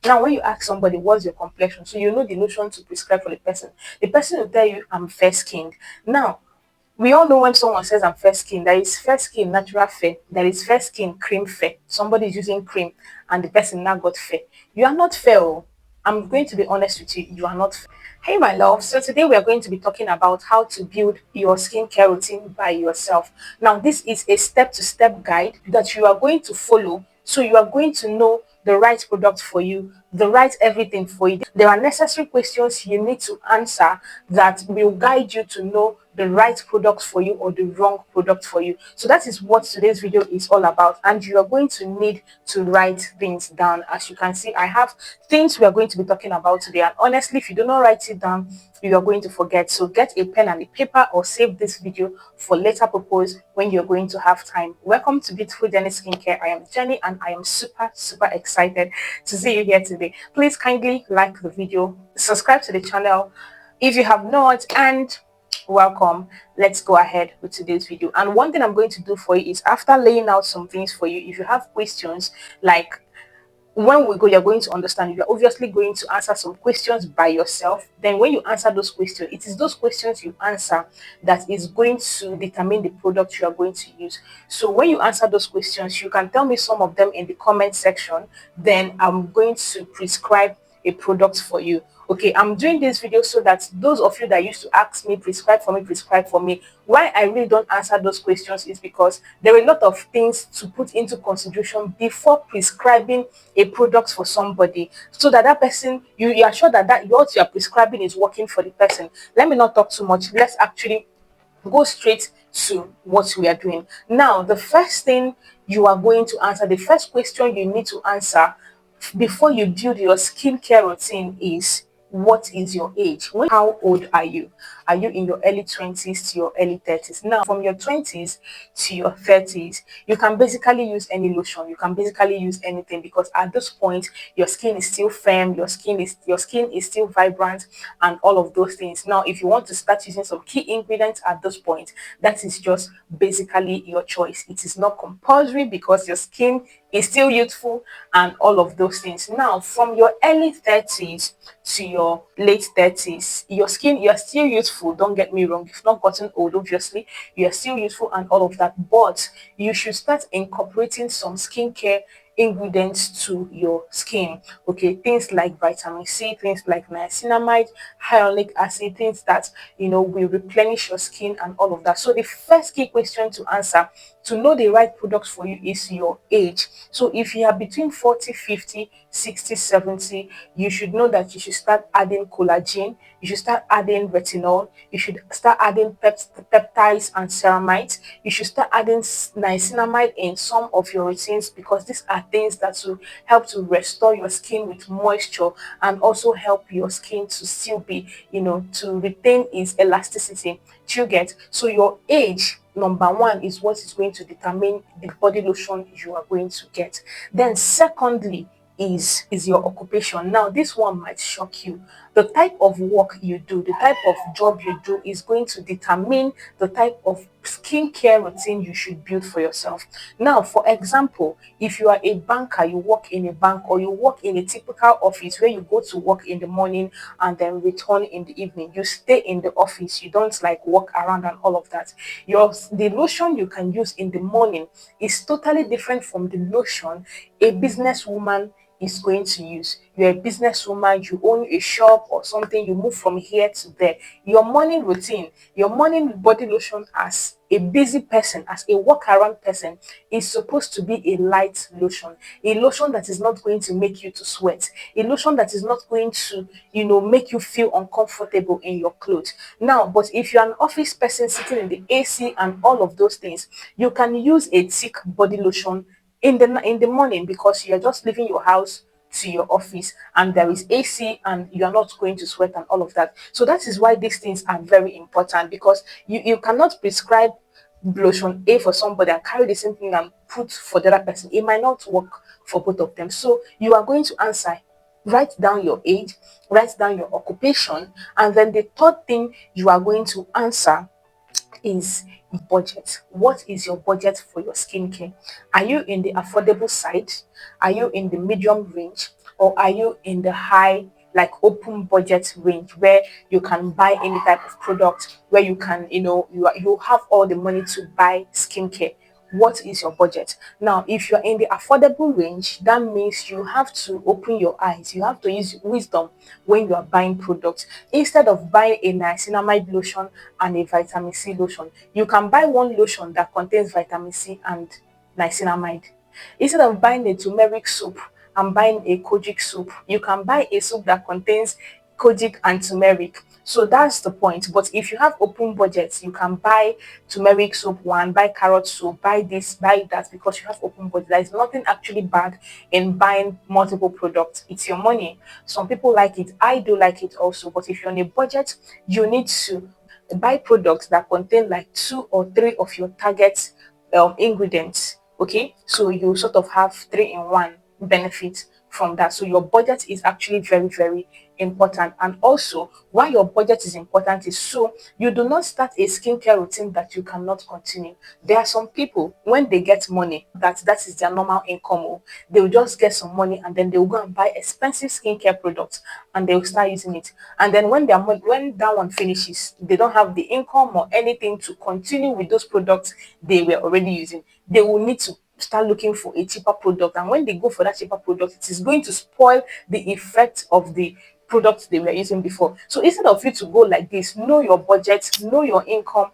Now, when you ask somebody what's your complexion, so you know the lotion to prescribe for the person will tell you I'm fair skinned. Now, we all know when someone says I'm fair skin, there is fair skin natural fair, there is fair skin cream fair. Somebody is using cream and the person now got fair. You are not fair. Oh. I'm going to be honest with you, you are not fair. Hey, my love. So today we are going to be talking about how to build your skincare routine by yourself. Now, this is a step-to-step guide that you are going to follow. So you are going to know the right product for you, the right everything for you. There are necessary questions you need to answer that will guide you to know the right product for you or the wrong product for you. So that is what today's video is all about. And you are going to need to write things down. As you can see, I have things we are going to be talking about today. And honestly, if you do not write it down, you are going to forget. So get a pen and a paper or save this video for later purpose when you're going to have time. Welcome to Beautiful Jenny Skincare. I am Jenny and I am super excited to see you here today. Please kindly like the video, subscribe to the channel if you have not, and welcome. Let's go ahead with today's video. And one thing I'm going to do for you is, after laying out some things for you, if you have questions, like when we go, you're going to understand. You're obviously going to answer some questions by yourself. Then when you answer those questions, it is those questions you answer that is going to determine the product you are going to use. So when you answer those questions, you can tell me some of them in the comment section. Then I'm going to prescribe a product for you. Okay, I'm doing this video so that those of you that used to ask me, prescribe for me, why I really don't answer those questions is because there are a lot of things to put into consideration before prescribing a product for somebody, so that that person, you are sure that what you are prescribing is working for the person. Let me not talk too much. Let's actually go straight to what we are doing. Now, the first thing you are going to answer, the first question you need to answer before you build your skincare routine is, what is your age? How old are you? Are you in your early 20s to your early 30s? Now, from your 20s to your 30s, you can basically use any lotion. You can basically use anything, because at this point, your skin is still firm, your skin is still vibrant, and all of those things. Now, if you want to start using some key ingredients at this point, that is just basically your choice. It is not compulsory, because your skin is still youthful and all of those things. Now, from your early 30s to your late 30s, your skin, you're still youthful. Don't get me wrong. You've not gotten old, obviously. You're still youthful and all of that. But you should start incorporating some skincare ingredients to your skin. Okay, things like vitamin C, things like niacinamide, hyaluronic acid, things that will replenish your skin and all of that. So the first key question to answer to know the right product for you is your age. So if you are between 40, 50, 60, 70, you should know that you should start adding collagen, you should start adding retinol, you should start adding peptides and ceramides, you should start adding niacinamide in some of your routines, because these are things that will help to restore your skin with moisture and also help your skin to still be, to retain its elasticity. Do you get? So your age, number one, is what is going to determine the body lotion you are going to get. Then secondly is your occupation. Now, this one might shock you. The type of work you do, the type of job you do is going to determine the type of skincare routine you should build for yourself. Now, for example, if you are a banker, you work in a bank, or you work in a typical office where you go to work in the morning and then return in the evening, you stay in the office, you don't like walk around and all of that. The lotion you can use in the morning is totally different from the lotion a businesswoman is going to use. You're a businesswoman, you own a shop or something, you move from here to there. Your morning routine, your morning body lotion, as a busy person, as a walk around person, is supposed to be a light lotion, a lotion that is not going to make you to sweat, a lotion that is not going to, make you feel uncomfortable in your clothes. Now, but if you're an office person sitting in the AC and all of those things, you can use a thick body lotion in the morning, because you're just leaving your house to your office and there is AC and you're not going to sweat and all of that. So that is why these things are very important, because you cannot prescribe lotion A for somebody and carry the same thing and put for the other person. It might not work for both of them. So you are going to answer, write down your age, write down your occupation, and then the third thing you are going to answer is budget. What is your budget for your skincare? Are you in the affordable side? Are you in the medium range? or are you in the high, like open budget range where you can buy any type of product, where you can, you have all the money to buy skincare? What is your budget? Now, if you're in the affordable range, that means you have to open your eyes. You have to use wisdom when you are buying products. Instead of buying a niacinamide lotion and a vitamin C lotion, you can buy one lotion that contains vitamin C and niacinamide. Instead of buying a turmeric soup and buying a kojic soup, you can buy a soup that contains kojic and turmeric. So that's the point. But if you have open budgets, you can buy turmeric soup one, buy carrot soup, buy this, buy that, because you have open budget. There is nothing actually bad in buying multiple products. It's your money. Some people like it. I do like it also. But if you're on a budget, you need to buy products that contain like two or three of your target ingredients. Okay, so you sort of have three in one benefit from that. So your budget is actually very, very important. And also, why your budget is important is so you do not start a skincare routine that you cannot continue. There are some people, when they get money, that is their normal income, they will just get some money and then they will go and buy expensive skincare products and they will start using it. And then when when that one finishes, they don't have the income or anything to continue with those products they were already using. They will need to start looking for a cheaper product, and when they go for that cheaper product, it is going to spoil the effect of the products they were using before. So instead of you to go like this, know your budget, know your income,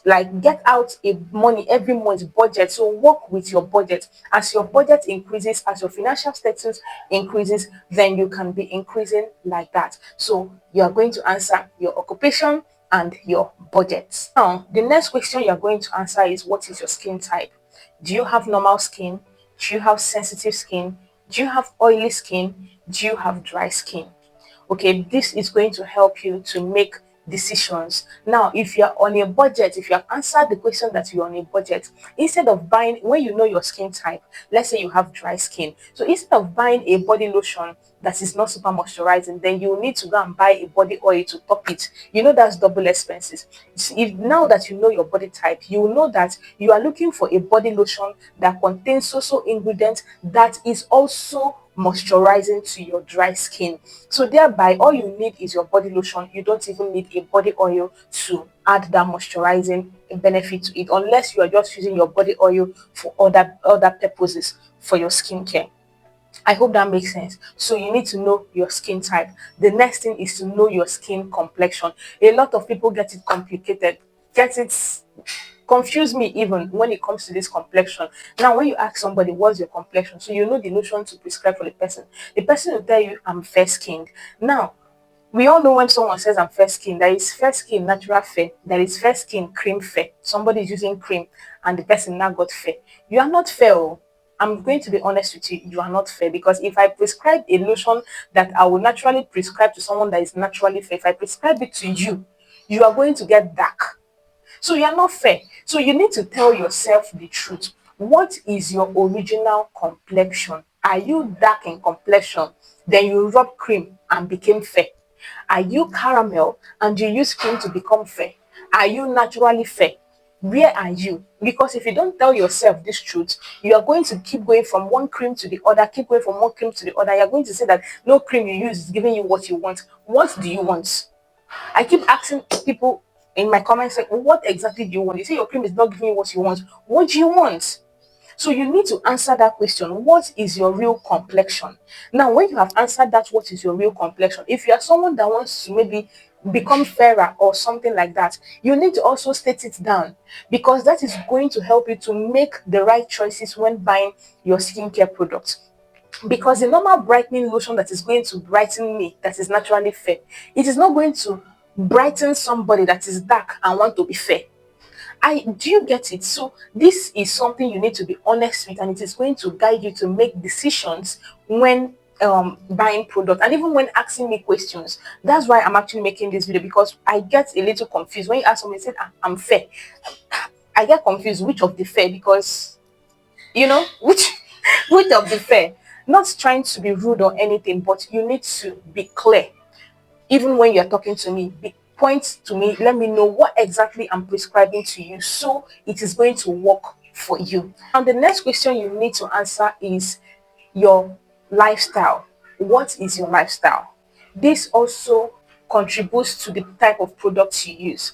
like get out a money every month budget. So work with your budget. As your budget increases, as your financial status increases, then you can be increasing like that. So you are going to answer your occupation and your budget. Now, the next question you are going to answer is, what is your skin type? Do you have normal skin? Do you have sensitive skin? Do you have oily skin? Do you have dry skin? Okay, this is going to help you to make decisions. Now, if you're on a budget, if you have answered the question that you're on a budget, instead of buying, when you know your skin type, let's say you have dry skin, so instead of buying a body lotion that is not super moisturizing, then you need to go and buy a body oil to top it. You know that's double expenses. If now that you know your body type, you will know that you are looking for a body lotion that contains so ingredients that is also moisturizing to your dry skin. So thereby, all you need is your body lotion. You don't even need a body oil to add that moisturizing benefit to it, unless you are just using your body oil for other purposes for your skincare. I hope that makes sense. So you need to know your skin type. The next thing is to know your skin complexion. A lot of people get it complicated, get it confuse me even when it comes to this complexion. Now, when you ask somebody what's your complexion, so you know the lotion to prescribe for the person. The person will tell you, I'm fair skinned. Now, we all know when someone says I'm fair skin, there is fair skin natural fair, there is fair skin cream fair. Somebody is using cream and the person now got fair. You are not fair. Oh. I'm going to be honest with you, you are not fair, because if I prescribe a lotion that I will naturally prescribe to someone that is naturally fair, if I prescribe it to you, you are going to get dark. So you are not fair. So you need to tell yourself the truth. What is your original complexion? Are you dark in complexion? Then you rub cream and became fair. Are you caramel and you use cream to become fair? Are you naturally fair? Where are you? Because if you don't tell yourself this truth, you are going to keep going from one cream to the other, keep going from one cream to the other. You're going to say that no cream you use is giving you what you want. What do you want? I keep asking people in my comment section, what exactly do you want? You say your cream is not giving you what you want. What do you want? So you need to answer that question. What is your real complexion? Now, when you have answered that, what is your real complexion? If you are someone that wants to maybe become fairer or something like that, you need to also state it down, because that is going to help you to make the right choices when buying your skincare products. Because the normal brightening lotion that is going to brighten me, that is naturally fair, it is not going to brighten somebody that is dark and want to be fair. I do you get it? So this is something you need to be honest with, and it is going to guide you to make decisions when buying product, and even when asking me questions. That's why I'm actually making this video, because I get a little confused when you ask someone, say, I'm fair. I get confused which of the fair, because which which of the fair. Not trying to be rude or anything, but you need to be clear. Even when you're talking to me, point to me, let me know what exactly I'm prescribing to you, so it is going to work for you. And the next question you need to answer is your lifestyle. what is your lifestyle? This also contributes to the type of products you use.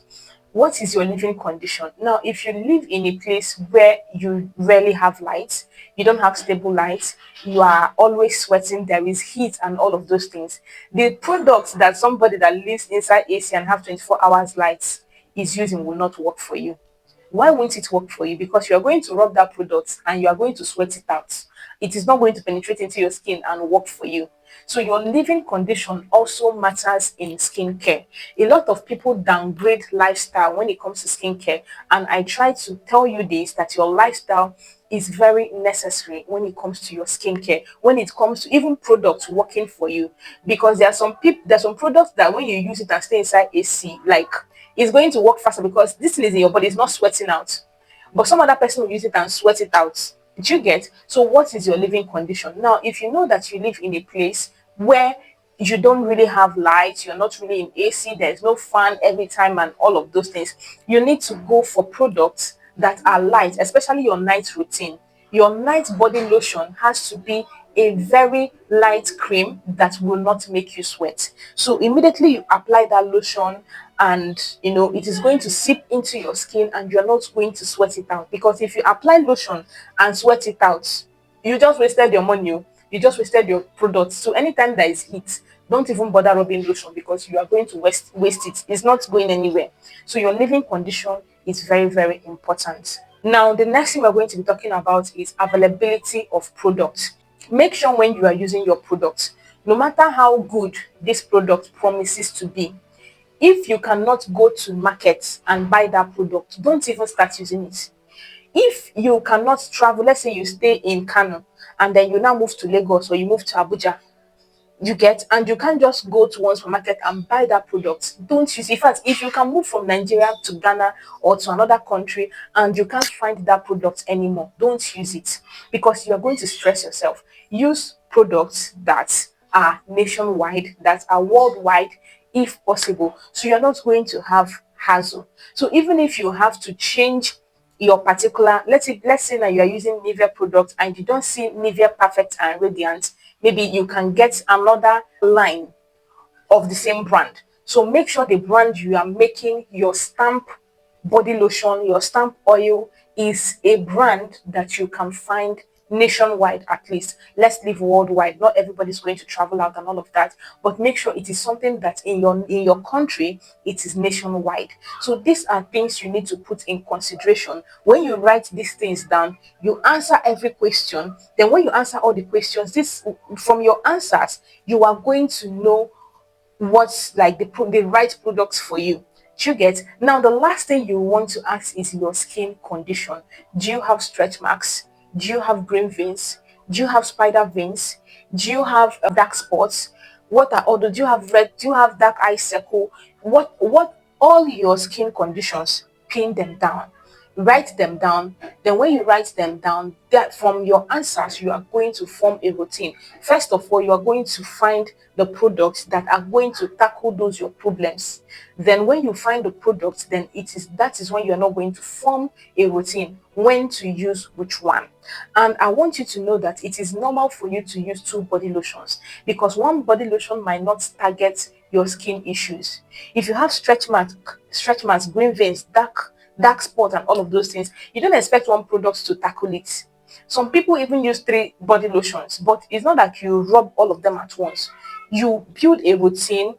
What is your living condition? Now, if you live in a place where you rarely have light, you don't have stable light, you are always sweating, there is heat and all of those things, the products that somebody that lives inside AC and have 24 hours lights is using will not work for you. Why won't it work for you? Because you are going to rub that product and you are going to sweat it out. It is not going to penetrate into your skin and work for you. So your living condition also matters in skincare. A lot of people downgrade lifestyle when it comes to skincare, and I try to tell you this, that your lifestyle is very necessary when it comes to your skincare, when it comes to even products working for you. Because there's some products that when you use it and stay inside AC, like, it's going to work faster because this thing is in your body, it's not sweating out. But some other person will use it and sweat it out. Did you get? So what is your living condition? Now, if you know that you live in a place where you don't really have light, you're not really in AC, there's no fan every time and all of those things, you need to go for products that are light, especially your night routine. Your night body lotion has to be a very light cream that will not make you sweat. So immediately you apply that lotion, and it is going to seep into your skin and you're not going to sweat it out. Because if you apply lotion and sweat it out, you just wasted your money. You just wasted your products. So anytime there is heat, don't even bother rubbing lotion because you are going to waste it. It's not going anywhere. So your living condition is very, very important. Now, the next thing we're going to be talking about is availability of products. Make sure when you are using your product, no matter how good this product promises to be, if you cannot go to market and buy that product, don't even start using it. If you cannot travel, let's say you stay in Kano and then you now move to Lagos or you move to Abuja, you get, and you can't just go to one supermarket and buy that product, don't use it. In fact, if you can move from Nigeria to Ghana or to another country and you can't find that product anymore, don't use it, because you are going to stress yourself. Use products that are nationwide, that are worldwide, if possible, so you're not going to have hassle. So even if you have to change your particular, let's say that you are using Nivea product and you don't see Nivea Perfect and Radiant, maybe you can get another line of the same brand. So make sure the brand you are making your stamp body lotion, your stamp oil, is a brand that you can find nationwide at least. Let's live worldwide. Not everybody's going to travel out and all of that, but make sure it is something that in your country it is nationwide. So these are things you need to put in consideration when you write these things down. You answer every question. Then when you answer all the questions, this from your answers, you are going to know what's like the right products for you. Do you get? Now, the last thing you want to ask is your skin condition. Do you have stretch marks? Do you have green veins? Do you have spider veins? Do you have dark spots? What are all those? Do you have red? Do you have dark eye circle? What all your skin conditions? Pin them down, write them down. Then when you write them down, that from your answers you are going to form a routine. First of all, you are going to find the products that are going to tackle those your problems. Then when you find the products, then that is when you are not going to form a routine when to use which one. And I want you to know that it is normal for you to use two body lotions, because one body lotion might not target your skin issues. If you have stretch marks, green veins, dark spot and all of those things, you don't expect one product to tackle it. Some people even use three body lotions, but it's not that you rub all of them at once. You build a routine,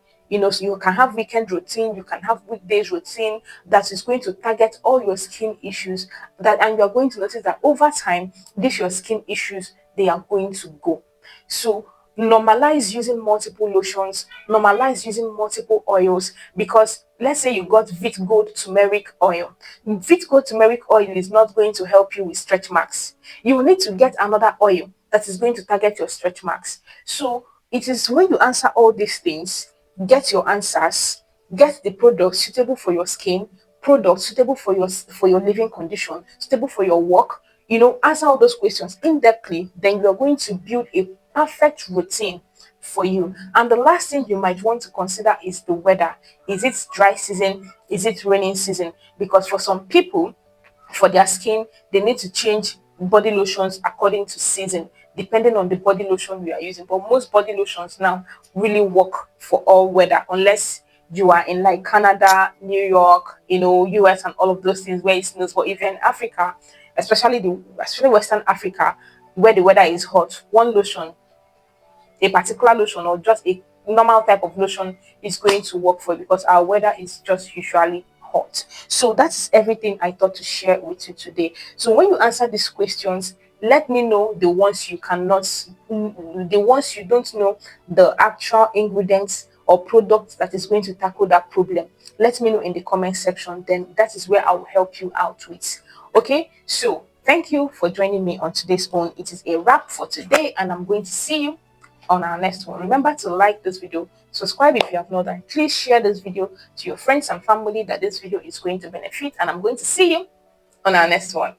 so you can have weekend routine, you can have weekdays routine that is going to target all your skin issues, and you're going to notice that over time, these your skin issues, they are going to go. So normalize using multiple lotions, normalize using multiple oils, because let's say you got Vit Gold turmeric oil. Vit Gold turmeric oil is not going to help you with stretch marks. You will need to get another oil that is going to target your stretch marks. So it is when you answer all these things, get your answers, get the products suitable for your skin, products suitable for your living condition, suitable for your work, answer all those questions in depthly, then you're going to build a perfect routine for you. And the last thing you might want to consider is the weather. Is it dry season? Is it raining season? Because for some people, for their skin, they need to change body lotions according to season. depending on the body lotion you are using. But most body lotions now really work for all weather, unless you are in like Canada, New York, US and all of those things where it snows. But if you're in Africa, especially Western Africa, where the weather is hot, one lotion, a particular lotion or just a normal type of lotion is going to work for you, because our weather is just usually hot. So that's everything I thought to share with you today. So when you answer these questions, let me know the ones you cannot, the ones you don't know the actual ingredients or products that is going to tackle that problem. Let me know in the comment section, then that is where I will help you out with. Okay, so thank you for joining me on today's one. It is a wrap for today, and I'm going to see you on our next one. Remember to like this video, subscribe if you have not done. Please share this video to your friends and family that this video is going to benefit, and I'm going to see you on our next one.